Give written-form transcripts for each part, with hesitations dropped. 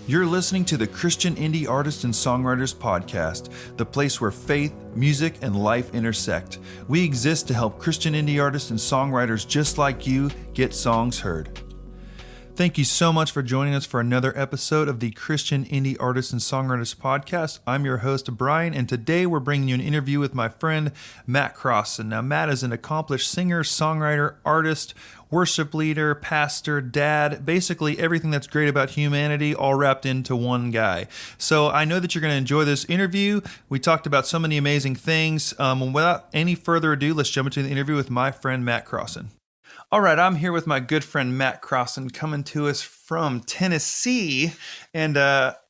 You're listening to the Christian Indie Artists and Songwriters Podcast, the place where faith, music, and life intersect. We exist to help Christian indie artists and songwriters just like you get songs heard. Thank you so much for joining us for another episode of the Christian Indie Artists and Songwriters Podcast. I'm your host, Brian, and today we're bringing you an interview with my friend, Matt Crosson. Now, Matt is an accomplished singer, songwriter, artist, worship leader, pastor, dad, basically everything that's great about humanity all wrapped into one guy. So I know that you're going to enjoy this interview. We talked about so many amazing things. Without any further ado, let's jump into the interview with my friend, Matt Crosson. All right, I'm here with my good friend, Matt Crosson, coming to us from Tennessee. And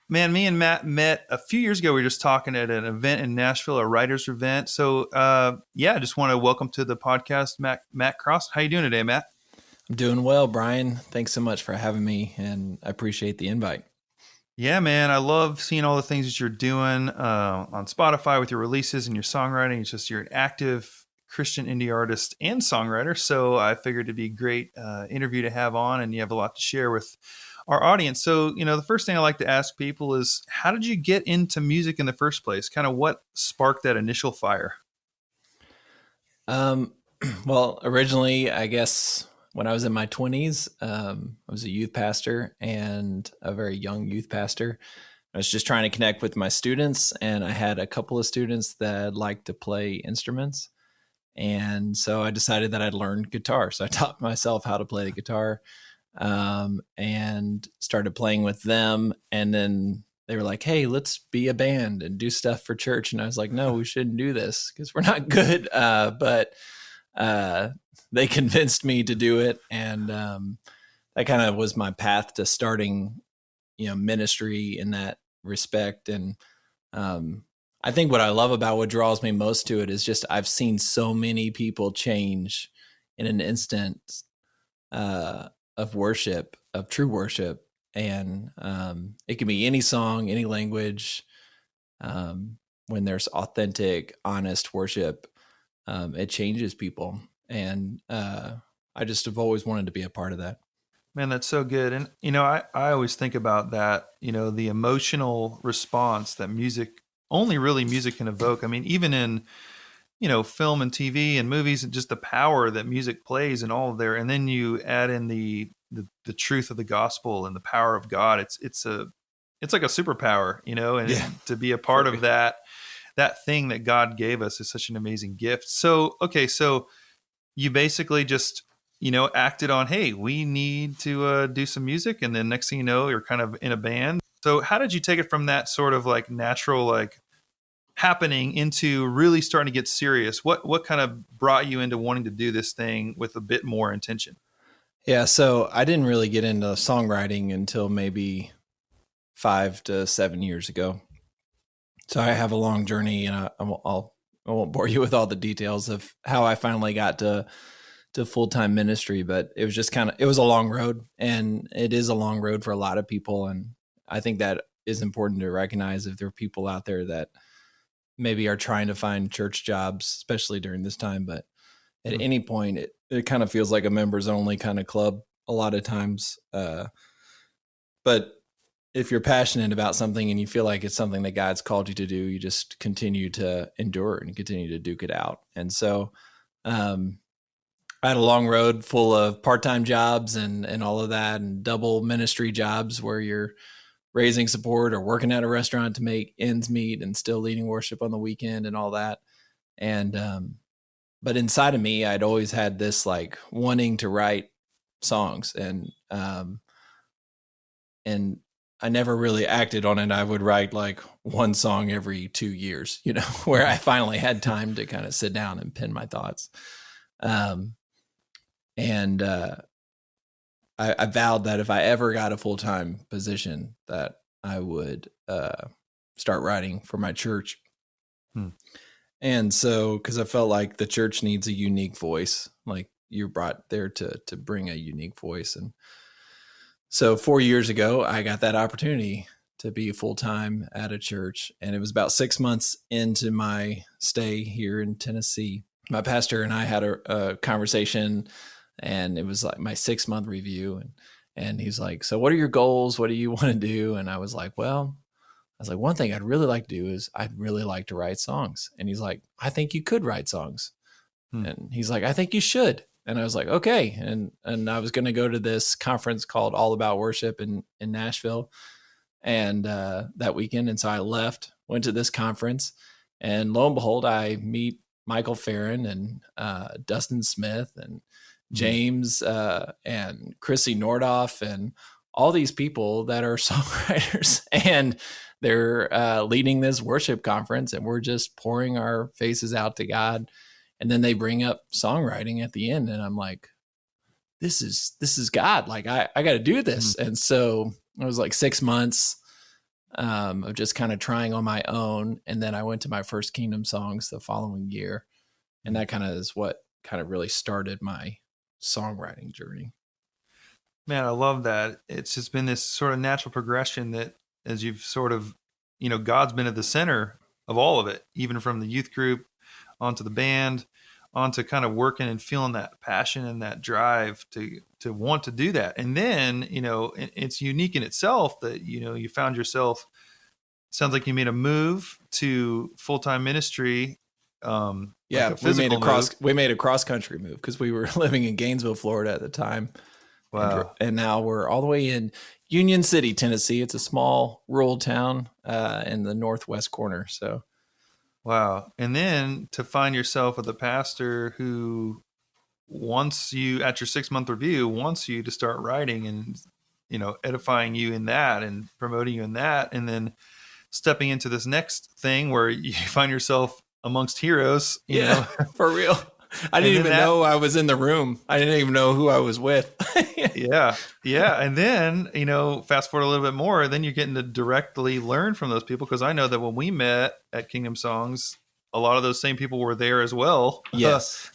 man, me and Matt met a few years ago. We were just talking at an event in Nashville, a writer's event. So I just want to welcome to the podcast, Matt Crosson. How you doing today, Matt? I'm doing well, Brian. Thanks so much for having me, and I appreciate the invite. Yeah, man, I love seeing all the things that you're doing on Spotify with your releases and your songwriting. It's just you're an active Christian indie artist and songwriter, so I figured it'd be a great interview to have on, and you have a lot to share with our audience. So, the first thing I like to ask people is, how did you get into music in the first place? Kind of what sparked that initial fire? Well, originally, I guess when I was in my 20s, I was a youth pastor, and a very young youth pastor. I was just trying to connect with my students, and I had a couple of students that liked to play instruments. And so I decided that I'd learn guitar. So I taught myself how to play the guitar and started playing with them. And then they were like, hey, let's be a band and do stuff for church. And I was like, no, we shouldn't do this because we're not good. But they convinced me to do it. And that kind of was my path to starting, ministry in that respect. And I think what I love about what draws me most to it is just I've seen so many people change in an instant of worship, of true worship. And it can be any song, any language. When there's authentic, honest worship, it changes people. And I just have always wanted to be a part of that. Man, that's so good. And, I always think about that, the emotional response that music can evoke. I mean, even in, film and TV and movies, and just the power that music plays and all of there. And then you add in the truth of the gospel and the power of God. It's like a superpower, and to be a part of that thing that God gave us is such an amazing gift. So, okay. So you basically just, acted on, hey, we need to do some music. And then next thing you know, you're kind of in a band. So how did you take it from that sort of like natural, like happening into really starting to get serious? What kind of brought you into wanting to do this thing with a bit more intention? Yeah. So I didn't really get into songwriting until maybe 5 to 7 years ago. So I have a long journey, and I won't bore you with all the details of how I finally got to full-time ministry, but it was just it was a long road, and it is a long road for a lot of people. And I think that is important to recognize if there are people out there that maybe are trying to find church jobs, especially during this time. But at any point, it kind of feels like a members only kind of club a lot of times. But if you're passionate about something and you feel like it's something that God's called you to do, you just continue to endure and continue to duke it out. And so I had a long road full of part-time jobs and all of that, and double ministry jobs where you're raising support or working at a restaurant to make ends meet and still leading worship on the weekend and all that. And, but inside of me, I'd always had this like wanting to write songs, and I never really acted on it. I would write like one song every 2 years, where I finally had time to kind of sit down and pen my thoughts. I vowed that if I ever got a full-time position, that I would start writing for my church. And so, because I felt like the church needs a unique voice, like you're brought there to bring a unique voice. And so 4 years ago, I got that opportunity to be full-time at a church. And it was about 6 months into my stay here in Tennessee. My pastor and I had a conversation, and it was like my 6-month review. And he's like, so what are your goals? What do you want to do? And I was like, one thing I'd really like to do is I'd really like to write songs. And he's like, I think you could write songs. And he's like, I think you should. And I was like, okay. And I was going to go to this conference called All About Worship in Nashville. And that weekend. And so I left, went to this conference, and lo and behold, I meet Michael Farron and Dustin Smith and James and Chrissy Nordoff and all these people that are songwriters, and they're leading this worship conference, and we're just pouring our faces out to God. And then they bring up songwriting at the end, and I'm like, this is God. Like I got to do this. And so it was like 6 months of just kind of trying on my own. And then I went to my first Kingdom Songs the following year. And that kind of is what kind of really started my songwriting journey. Man, I love that. It's just been this sort of natural progression that as you've sort of, God's been at the center of all of it, even from the youth group onto the band, onto kind of working and feeling that passion and that drive to want to do that. And then, it's unique in itself that, you found yourself, sounds like you made a move to full-time ministry. Yeah, we made a cross country move because we were living in Gainesville, Florida at the time. Wow. And now we're all the way in Union City, Tennessee. It's a small rural town in the northwest corner. So, wow. And then to find yourself with a pastor who wants you at your 6-month review, wants you to start writing and, edifying you in that and promoting you in that. And then stepping into this next thing where you find yourself amongst heroes, you know, for real. I didn't even know I was in the room. I didn't even know who I was with. Yeah. And then, fast forward a little bit more, then you're getting to directly learn from those people. Cause I know that when we met at Kingdom Songs, a lot of those same people were there as well. Yes.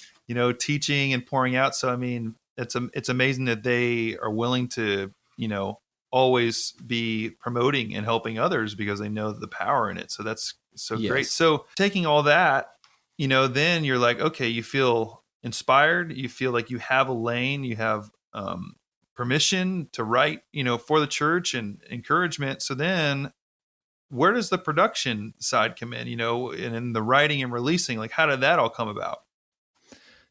Teaching and pouring out. So, I mean, it's amazing that they are willing to, always be promoting and helping others because they know the power in it. So that's so great. So taking all that, then you're like, okay, you feel inspired. You feel like you have a lane, you have permission to write, for the church and encouragement. So then where does the production side come in, and in the writing and releasing, like how did that all come about?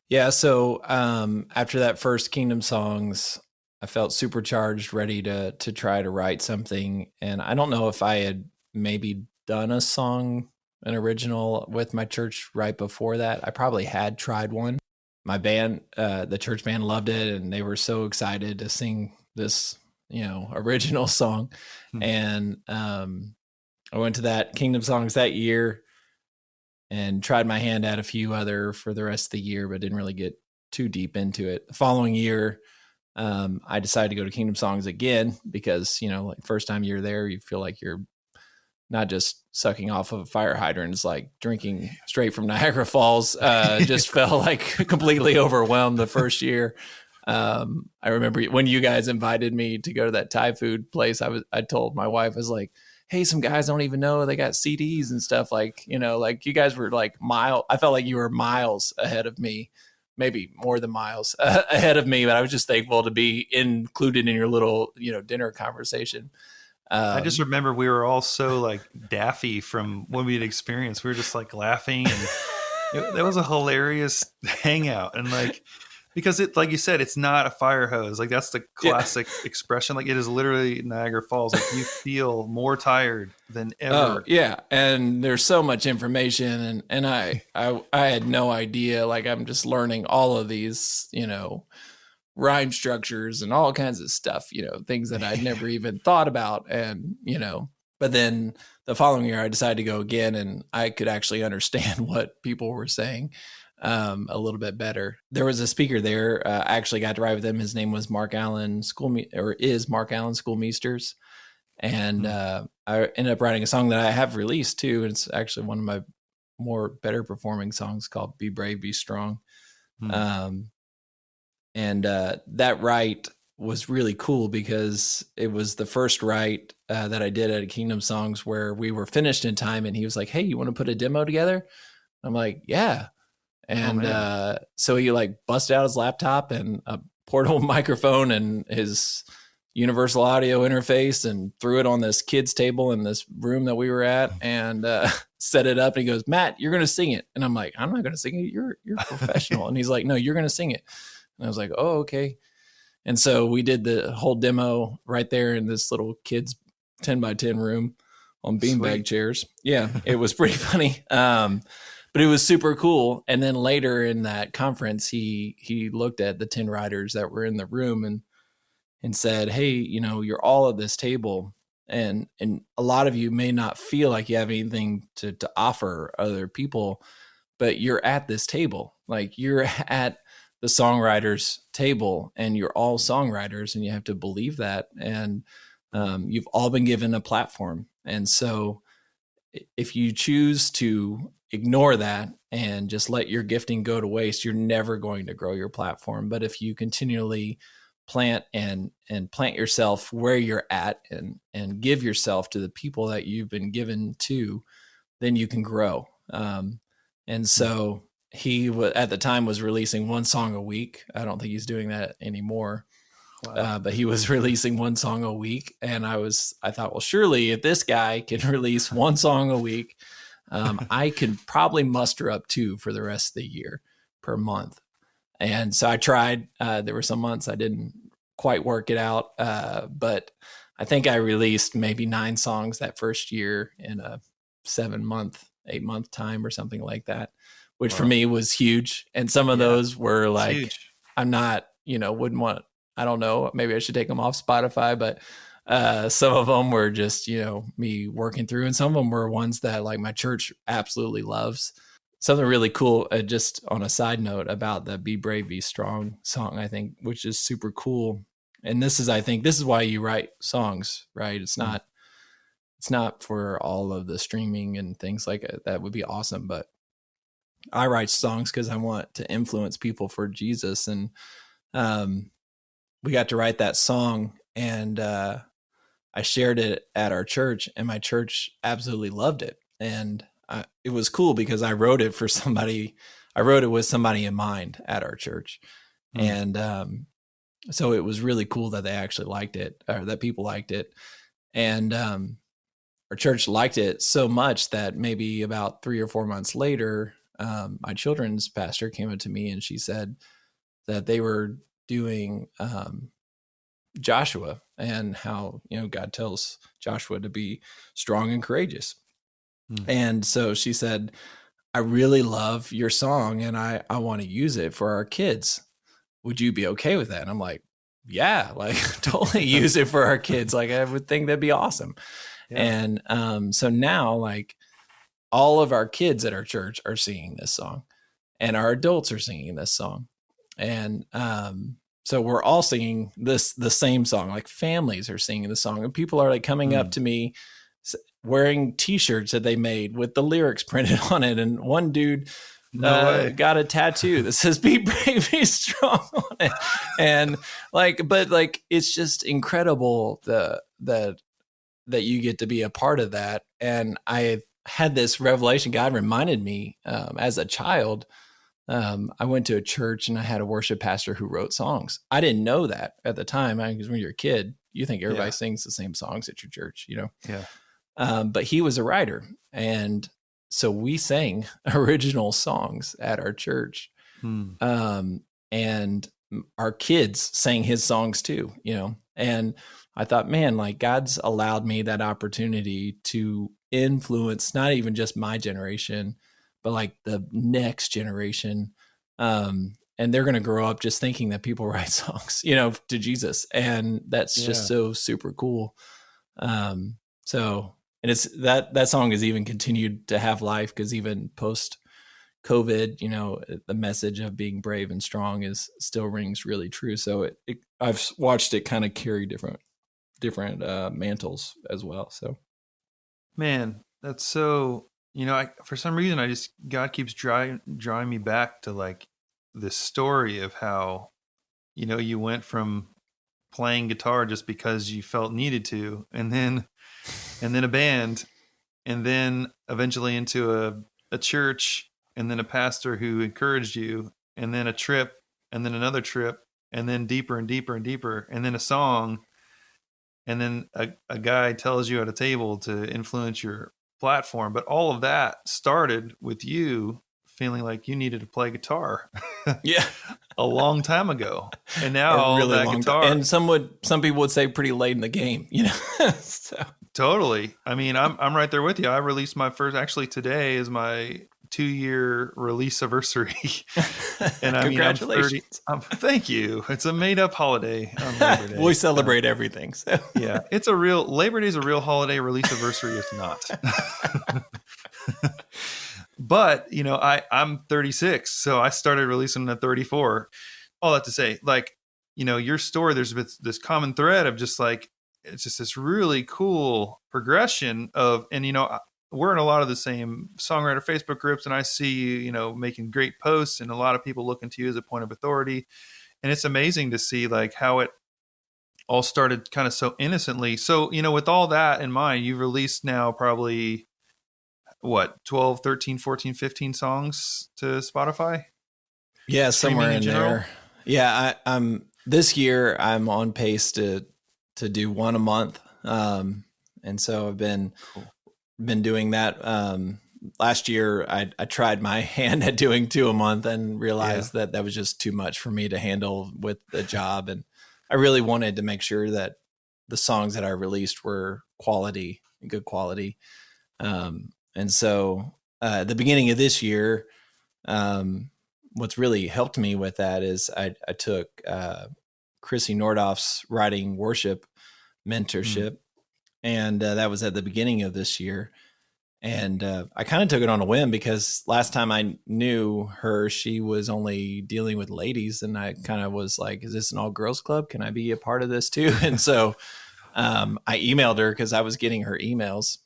Yeah. So after that first Kingdom Songs, I felt supercharged, ready to try to write something. And I don't know if I had maybe done an original with my church right before that. I probably had tried one. My band, the church band, loved it, and they were so excited to sing this, original song. And I went to that Kingdom Songs that year and tried my hand at a few other for the rest of the year, but didn't really get too deep into it. The following year, I decided to go to Kingdom Songs again because, like first time you're there, you feel like you're not just sucking off of a fire hydrant. It's like drinking straight from Niagara Falls. Just felt like completely overwhelmed the first year. I remember when you guys invited me to go to that Thai food place, I told my wife, I was like, hey, some guys don't even know they got CDs and stuff. Like, like you guys were like I felt like you were miles ahead of me, maybe more than miles ahead of me, but I was just thankful to be included in your little, dinner conversation. I just remember we were all so like daffy from what we had experienced. We were just like laughing, and that was a hilarious hangout. And like, because it, like you said, it's not a fire hose. Like that's the classic expression. Like it is literally Niagara Falls. Like you feel more tired than ever. Oh yeah. And there's so much information and I had no idea. Like I'm just learning all of these, rhyme structures and all kinds of stuff, things that I'd never even thought about. And, but then the following year I decided to go again and I could actually understand what people were saying a little bit better. There was a speaker there. I actually got to ride with him. His name was Mark Allen Schoolmeisters. And I ended up writing a song that I have released too. And it's actually one of my better performing songs called Be Brave, Be Strong. And that write was really cool because it was the first write that I did at Kingdom Songs where we were finished in time. And he was like, hey, you want to put a demo together? I'm like, yeah. And so he like busted out his laptop and a portable microphone and his universal audio interface and threw it on this kid's table in this room that we were at, and set it up. And he goes, Matt, you're going to sing it. And I'm like, I'm not going to sing it. You're a professional. And he's like, no, you're going to sing it. And I was like, oh, okay. And so we did the whole demo right there in this little kid's 10 by 10 room on beanbag chairs. Yeah, it was pretty funny. But it was super cool. And then later in that conference, he looked at the 10 writers that were in the room and said, hey, you're all at this table, and a lot of you may not feel like you have anything to offer other people, but you're at this table. Like, you're at the songwriters table, and you're all songwriters, and you have to believe that. And you've all been given a platform. And so if you choose to ignore that and just let your gifting go to waste, you're never going to grow your platform. But if you continually plant yourself where you're at, and give yourself to the people that you've been given to, then you can grow. And so he at the time was releasing one song a week. I don't think he's doing that anymore. Wow. But he was releasing one song a week. And I thought, well, surely if this guy can release one song a week, I can probably muster up 2 for the rest of the year per month. And so I tried. There were some months I didn't quite work it out. But I think I released maybe 9 songs that first year in a 7-month, 8-month time or something like that, which for me was huge. And some of those were like, huge. I'm not, wouldn't want, I don't know, maybe I should take them off Spotify, but some of them were just, me working through, and some of them were ones that like my church absolutely loves. Something really cool, just on a side note about the Be Brave, Be Strong song, I think, which is super cool. And I think this is why you write songs, right? It's not for all of the streaming and things like it. That would be awesome. But I write songs because I want to influence people for Jesus. And we got to write that song, and I shared it at our church, and my church absolutely loved it. And it was cool because I wrote it with somebody in mind at our church. And so it was really cool that they actually liked it, or that people liked it. And our church liked it so much that maybe about 3 or 4 months later, my children's pastor came up to me, and she said that they were doing Joshua, and how, God tells Joshua to be strong and courageous. And so she said, I really love your song, and I want to use it for our kids. Would you be okay with that? And I'm like, yeah, like totally use it for our kids. Like, I would think that'd be awesome. Yeah. And so now, like, all of our kids at our church are singing this song, and our adults are singing this song. And so we're all singing the same song. Like, families are singing the song, and people are like coming up to me wearing T-shirts that they made with the lyrics printed on it. And one dude got a tattoo that says "Be brave, be strong" on it. And but it's just incredible that you get to be a part of that. And I had this revelation. God reminded me as a child. I went to a church, and I had a worship pastor who wrote songs. I didn't know that at the time, because when you're a kid, you think everybody sings the same songs at your church, Yeah. But he was a writer. And so we sang original songs at our church. And our kids sang his songs too, and I thought, man, like, God's allowed me that opportunity to influence not even just my generation, but like the next generation. And they're going to grow up just thinking that people write songs, to Jesus. And that's just so super cool. And it's that song has even continued to have life, because even post COVID, the message of being brave and strong still rings really true. So I've watched it kind of carry different mantles as well. So, man, that's so, for some reason, God keeps drawing me back to like this story of how, you went from playing guitar just because you felt needed to, and then a band, and then eventually into a church, and then a pastor who encouraged you, and then a trip, and then another trip, and then deeper and deeper and deeper, and then a song. and then a guy tells you at a table to influence your platform. But all of that started with you feeling like you needed to play guitar Yeah. a long time ago. And now A all really that long time. guitar, And some people would say pretty late in the game, you know? So. totally. I mean, I'm right there with you. I released my first, actually today is my 2-year release anniversary. And I mean, I'm 30. Congratulations. Thank you. It's a made up holiday on Labor Day. We celebrate everything. So. Yeah, it's a real, Labor Day is a real holiday. Release anniversary is not. But, you know, I'm 36, so I started releasing at 34. All that to say, like, you know, your story, there's this common thread of just like, it's just this really cool progression of, and, you know, we're in a lot of the same songwriter Facebook groups, and I see you, you know, making great posts, and a lot of people looking to you as a point of authority. And it's amazing to see like how it all started kind of so innocently. So, you know, with all that in mind, you've released now probably what, 12, 13, 14, 15 songs to Spotify? Yeah, Streaming somewhere in general? there. Yeah, I'm this year I'm on pace to do one a month. And so I've been doing that. Last year I tried my hand at doing 2 a month and realized that was just too much for me to handle with the job. And I really wanted to make sure that the songs that I released were good quality. And so at the beginning of this year, what's really helped me with that is I took Chrissy Nordoff's writing worship mentorship, and that was at the beginning of this year. And I kind of took it on a whim because last time I knew her, she was only dealing with ladies, and I kind of was like, "Is this an all girls club? Can I be a part of this too?" And so I emailed her because I was getting her emails,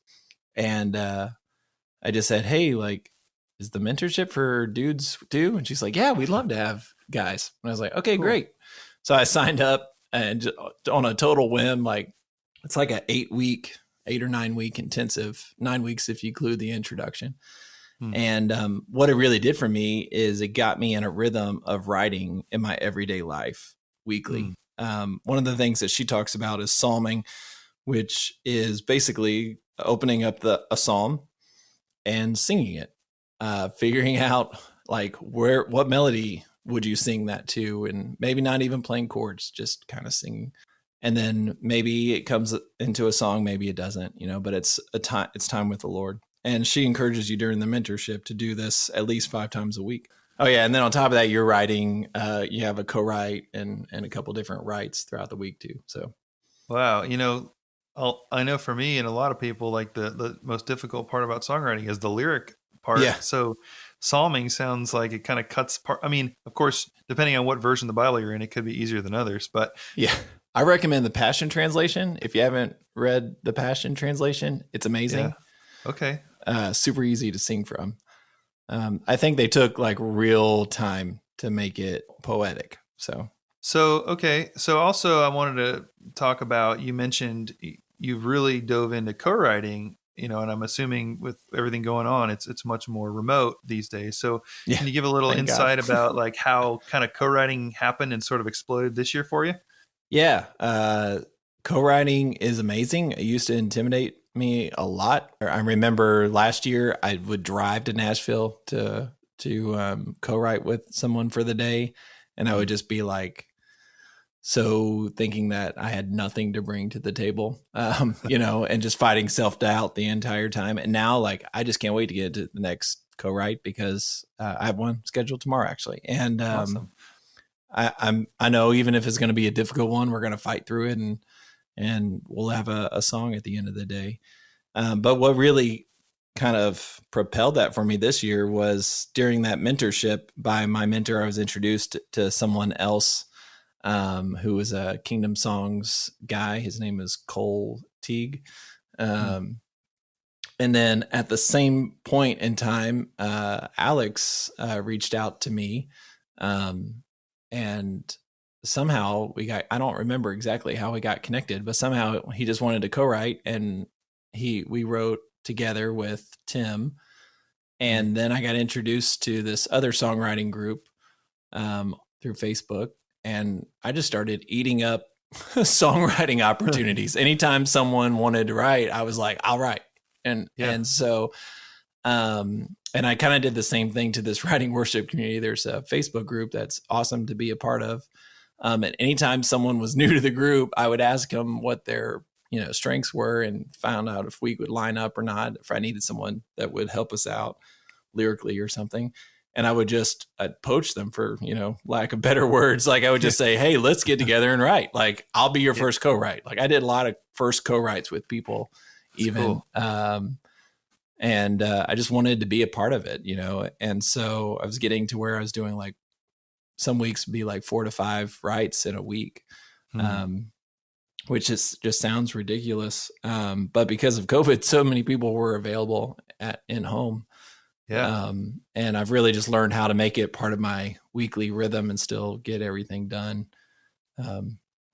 and I just said, "Hey, like, is the mentorship for dudes too?" And she's like, "Yeah, we'd love to have guys." And I was like, "Okay, Cool. great." So I signed up, and on a total whim, like it's like an 8 or 9 week intensive, 9 weeks if you include the introduction. And what it really did for me is it got me in a rhythm of writing in my everyday life weekly. One of the things that she talks about is psalming, which is basically opening up a psalm and singing it, figuring out like what melody would you sing that to, and maybe not even playing chords, just kind of singing. And then maybe it comes into a song, maybe it doesn't, you know, but it's time with the Lord. And she encourages you during the mentorship to do this at least 5 times a week. Oh yeah. And then on top of that, you're writing, you have a co-write and a couple different writes throughout the week too. So. Wow. You know, I know for me and a lot of people, like the most difficult part about songwriting is the lyric part. Yeah. So psalming sounds like it kind of cuts part. I mean, of course, depending on what version of the Bible you're in, it could be easier than others, but yeah, I recommend the Passion Translation. If you haven't read the Passion Translation, it's amazing. Yeah. Okay. Super easy to sing from. I think they took like real time to make it poetic. So okay. So also I wanted to talk about, you mentioned you've really dove into co-writing, you know, and I'm assuming with everything going on, it's much more remote these days. So yeah, can you give a little insight God. about like how kind of co-writing happened and sort of exploded this year for you? Yeah. Co-writing is amazing. It used to intimidate me a lot. I remember last year I would drive to Nashville to co-write with someone for the day. And I would just be like, so thinking that I had nothing to bring to the table, you know, and just fighting self-doubt the entire time. And now like, I just can't wait to get to the next co-write because I have one scheduled tomorrow actually. And Awesome. I know even if it's going to be a difficult one, we're going to fight through it and we'll have a song at the end of the day. But what really kind of propelled that for me this year was during that mentorship by my mentor, I was introduced to someone else who was a Kingdom Songs guy. His name is Cole Teague. And then at the same point in time, Alex reached out to me. And somehow I don't remember exactly how we got connected, but somehow he just wanted to co-write and we wrote together with Tim. And then I got introduced to this other songwriting group through Facebook. And I just started eating up songwriting opportunities. Anytime someone wanted to write, I was like, I'll write. And so, and I kind of did the same thing to this writing worship community. There's a Facebook group that's awesome to be a part of. And anytime someone was new to the group, I would ask them what their, strengths were, and found out if we would line up or not, if I needed someone that would help us out lyrically or something. And I'd poach them, for, lack of better words. Like I would just say, hey, let's get together and write. Like, I'll be your first co-write. Like I did a lot of first co-writes with people, that's even. Cool. And I just wanted to be a part of it, And so I was getting to where I was doing, like, some weeks be like 4 to 5 writes in a week, which just sounds ridiculous. But because of COVID, so many people were available in home. Yeah. And I've really just learned how to make it part of my weekly rhythm and still get everything done.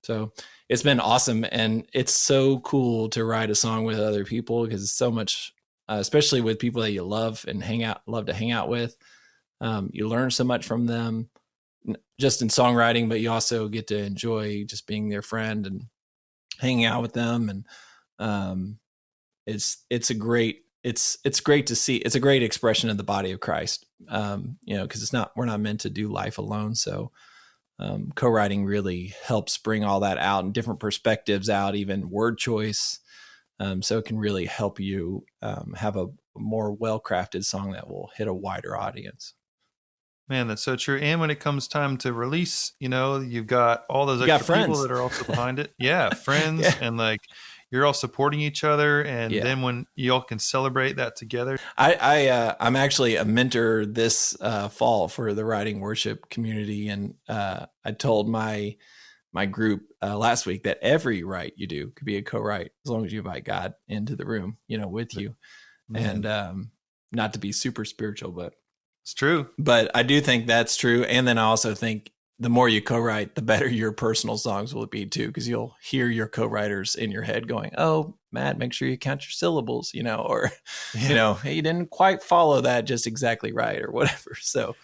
So it's been awesome. And it's so cool to write a song with other people, because it's so much, especially with people that you love and love to hang out with. You learn so much from them, just in songwriting, but you also get to enjoy just being their friend and hanging out with them. And it's great to see. It's a great expression of the body of Christ, because we're not meant to do life alone. So co-writing really helps bring all that out, and different perspectives out, even word choice. So it can really help you have a more well-crafted song that will hit a wider audience. Man, that's so true. And when it comes time to release, you've got all those extra people that are also behind it. Yeah, friends. Yeah. And like, you're all supporting each other. And then when you all can celebrate that together. I'm actually a mentor this fall for the writing worship community. And I told my group last week that every write you do could be a co-write, as long as you invite God into the room, with you. Man. And not to be super spiritual, but it's true. But I do think that's true. And then I also think the more you co-write, the better your personal songs will be too, because you'll hear your co-writers in your head going, oh, Matt, make sure you count your syllables, or, hey, you didn't quite follow that just exactly right, or whatever. So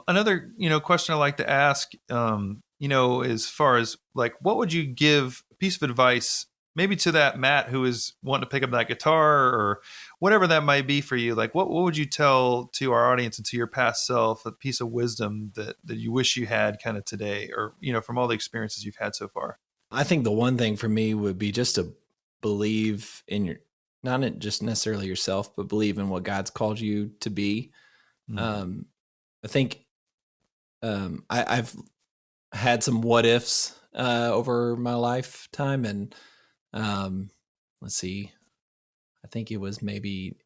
another, question I like to ask, as far as like, what would you give a piece of advice maybe to that Matt who is wanting to pick up that guitar, or whatever that might be for you? Like, what would you tell to our audience and to your past self, a piece of wisdom that you wish you had kind of today, or, from all the experiences you've had so far? I think the one thing for me would be just to believe in not just necessarily yourself, but believe in what God's called you to be. Mm-hmm. I think I've had some what ifs over my lifetime, and let's see, I think it was maybe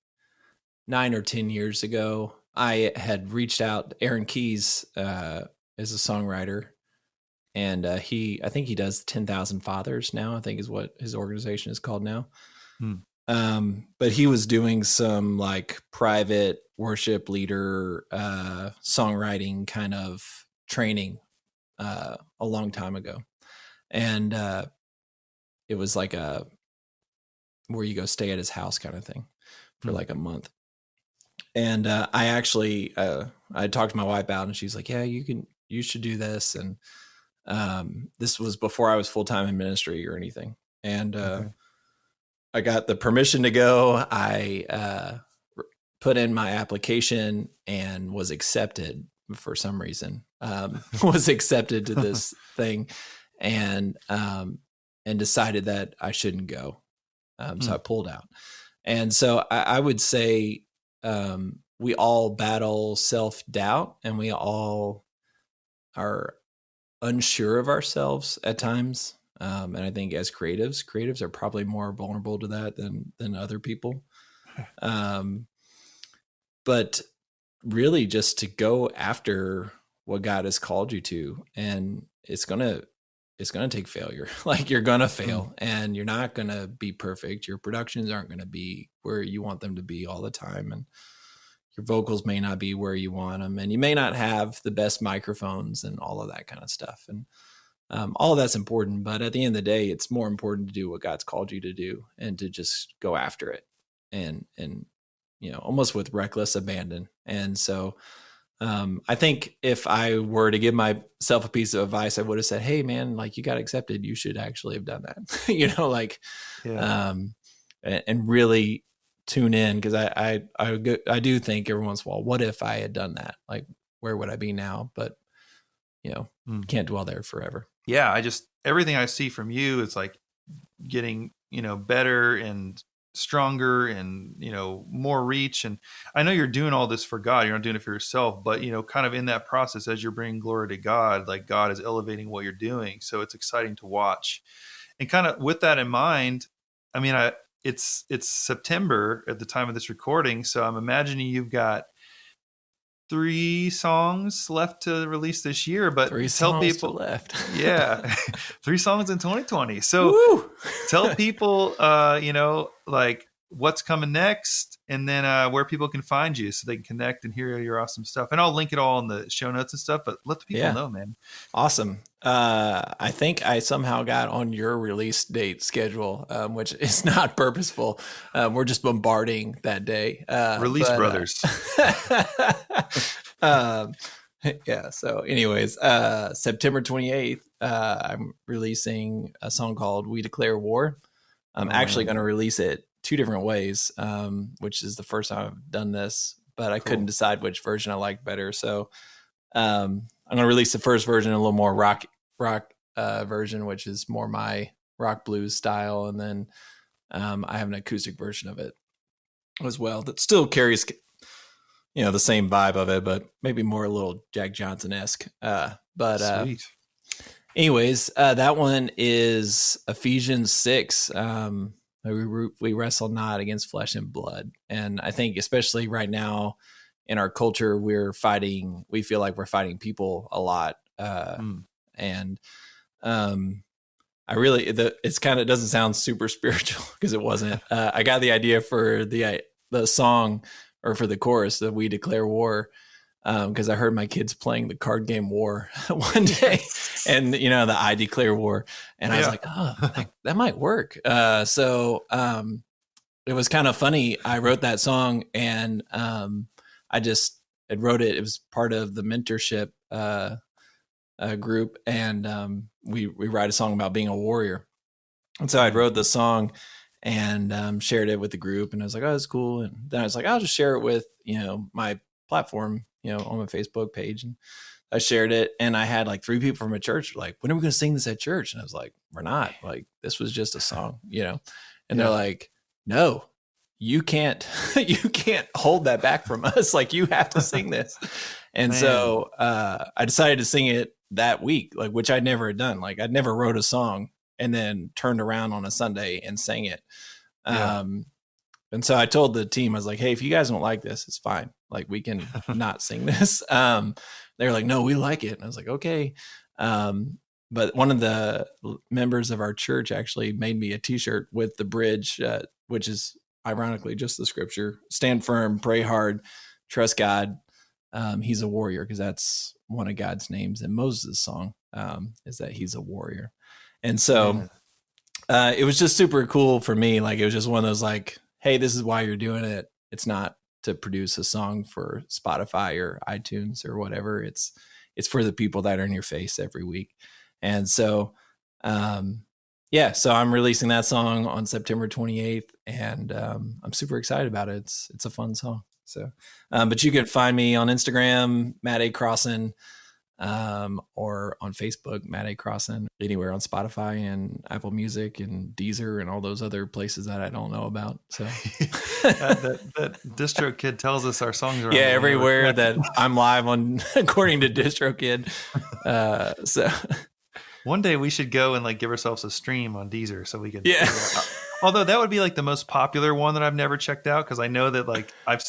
9 or 10 years ago, I had reached out. Aaron Keyes is a songwriter, and I think he does 10,000 Fathers now, I think is what his organization is called now. But he was doing some like private worship leader songwriting kind of training a long time ago. And it was like where you go stay at his house kind of thing for like a month. And I actually, I talked to my wife about it, and she's like, yeah, you should do this. And this was before I was full-time in ministry or anything. And I got the permission to go. I put in my application and was accepted for some reason, was accepted to this thing, and decided that I shouldn't go. So I pulled out. And so I would say we all battle self-doubt, and we all are unsure of ourselves at times. And I think as creatives are probably more vulnerable to that than other people. But really just to go after what God has called you to, and it's going to take failure. Like, you're going to fail, and you're not going to be perfect. Your productions aren't going to be where you want them to be all the time. And your vocals may not be where you want them, and you may not have the best microphones and all of that kind of stuff. And all of that's important, but at the end of the day, it's more important to do what God's called you to do, and to just go after it, and almost with reckless abandon. And so I think if I were to give myself a piece of advice, I would have said, "Hey, man, like you got accepted, you should actually have done that." Like, Yeah. And really tune in because I do think every once in a while, what if I had done that? Like, where would I be now? But can't dwell there forever. Yeah, everything I see from you, it's like getting, better and stronger and, more reach. And I know you're doing all this for God. You're not doing it for yourself, but, kind of in that process, as you're bringing glory to God, like God is elevating what you're doing. So it's exciting to watch. And kind of with that in mind, I mean, it's September at the time of this recording. So I'm imagining you've got 3 songs left to release this year, but 3 tell songs people left. Yeah. 3 songs in 2020. So Woo! tell people, like what's coming next, and then where people can find you so they can connect and hear your awesome stuff. And I'll link it all in the show notes and stuff, but let the people know, man. Awesome. I think I somehow got on your release date schedule, which is not purposeful. We're just bombarding that day. Release Brothers. Yeah. So anyways, September 28th, I'm releasing a song called We Declare War. I'm actually going to release it 2 different ways, which is the first time I've done this, but I couldn't decide which version I liked better. So I'm going to release the first version, a little more rock version, which is more my rock blues style. And then I have an acoustic version of it as well that still carries the same vibe of it, but maybe more a little Jack Johnson-esque. Sweet. Anyways, that one is Ephesians 6. We wrestle not against flesh and blood. And I think especially right now in our culture, we feel like we're fighting people a lot. And it doesn't sound super spiritual because it wasn't. I got the idea for the song, or for the chorus, that We Declare War, because I heard my kids playing the card game War one day, and the I Declare War, and I was like, oh, that might work. So it was kind of funny. I wrote that song, and I wrote it. It was part of the mentorship group, and we write a song about being a warrior. And so I wrote the song and shared it with the group, and I was like, oh, that's cool. And then I was like, I'll just share it with my platform, on my Facebook page. And I shared it, and I had like 3 people from a church like, when are we going to sing this at church? And I was like, we're not. Like, this was just a song, and they're like, no, you can't hold that back from us. Like, you have to sing this. And so I decided to sing it that week, like, which I'd never had done. Like, I'd never wrote a song and then turned around on a Sunday and sang it. And so I told the team, I was like, hey, if you guys don't like this, it's fine. Like, we can not sing this. They were like, no, we like it. And I was like, okay. But one of the members of our church actually made me a t-shirt with the bridge, which is ironically just the scripture: stand firm, pray hard, trust God. He's a warrior, because that's one of God's names in Moses' song, is that he's a warrior. And so it was just super cool for me. Like, it was just one of those like, hey, this is why you're doing it. It's not to produce a song for Spotify or iTunes or whatever. It's for the people that are in your face every week. And so, so I'm releasing that song on September 28th, and I'm super excited about it. It's a fun song. So, but you can find me on Instagram, Matt A. Crosson, or on Facebook, Matt A. Crosson, anywhere on Spotify and Apple Music and Deezer and all those other places that I don't know about. So that DistroKid tells us our songs are everywhere that I'm live on, according to DistroKid. So one day we should go and like give ourselves a stream on Deezer so we can. Yeah. Although that would be like the most popular one that I've never checked out, because I know that like I've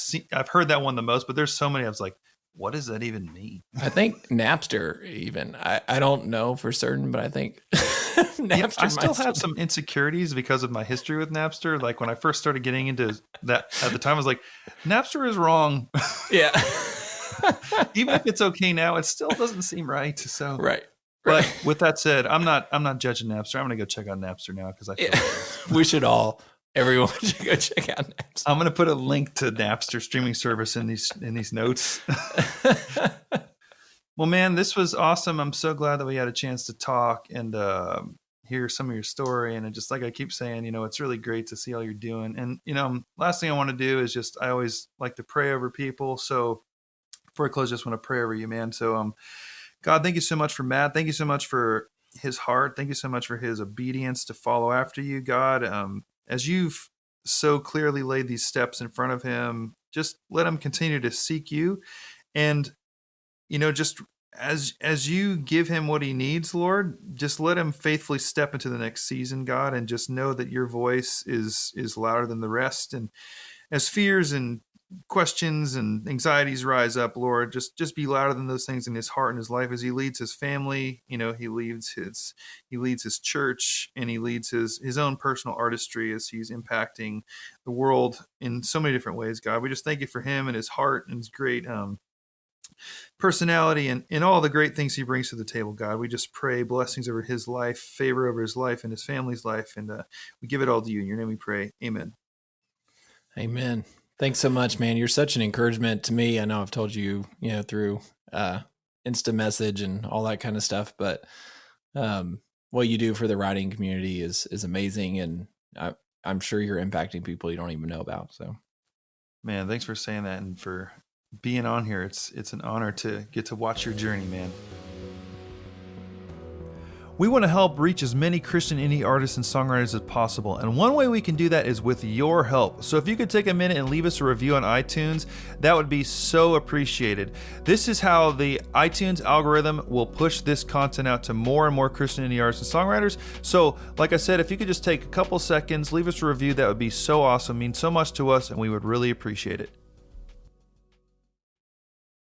heard that one the most, but there's so many. I was like, what does that even mean? I think Napster even. I don't know for certain, but I think Napster. I still have some insecurities because of my history with Napster. Like, when I first started getting into that at the time, I was like, Napster is wrong. Yeah. Even if it's okay now, it still doesn't seem right. So right. But with that said, I'm not judging Napster. I'm gonna go check out Napster now, because I feel we should all. Everyone should go check out Napster. I'm going to put a link to Napster streaming service in these notes. Well, man, this was awesome. I'm so glad that we had a chance to talk and hear some of your story. And just like I keep saying, it's really great to see all you're doing. And, last thing I want to do is I always like to pray over people. So before I close, I just want to pray over you, man. So, God, thank you so much for Matt. Thank you so much for his heart. Thank you so much for his obedience to follow after you, God. As you've so clearly laid these steps in front of him, just let him continue to seek you. And, just as you give him what he needs, Lord, just let him faithfully step into the next season, God, and just know that your voice is louder than the rest. And as fears and questions and anxieties rise up, Lord, just be louder than those things in his heart and his life as he leads his family. He leads his church, and he leads his own personal artistry as he's impacting the world in so many different ways. God, we just thank you for him and his heart and his great personality and all the great things he brings to the table. God, we just pray blessings over his life, favor over his life and his family's life, and we give it all to you. In your name we pray. Amen. Amen. Thanks so much, man. You're such an encouragement to me. I know I've told you, through Insta message and all that kind of stuff, but what you do for the writing community is amazing. And I'm sure you're impacting people you don't even know about. So, man, thanks for saying that and for being on here. It's an honor to get to watch your journey, man. We want to help reach as many Christian indie artists and songwriters as possible, and one way we can do that is with your help. So if you could take a minute and leave us a review on iTunes, that would be so appreciated. This is how the iTunes algorithm will push this content out to more and more Christian indie artists and songwriters. So like I said, if you could just take a couple seconds, leave us a review, that would be so awesome, means so much to us, and we would really appreciate it.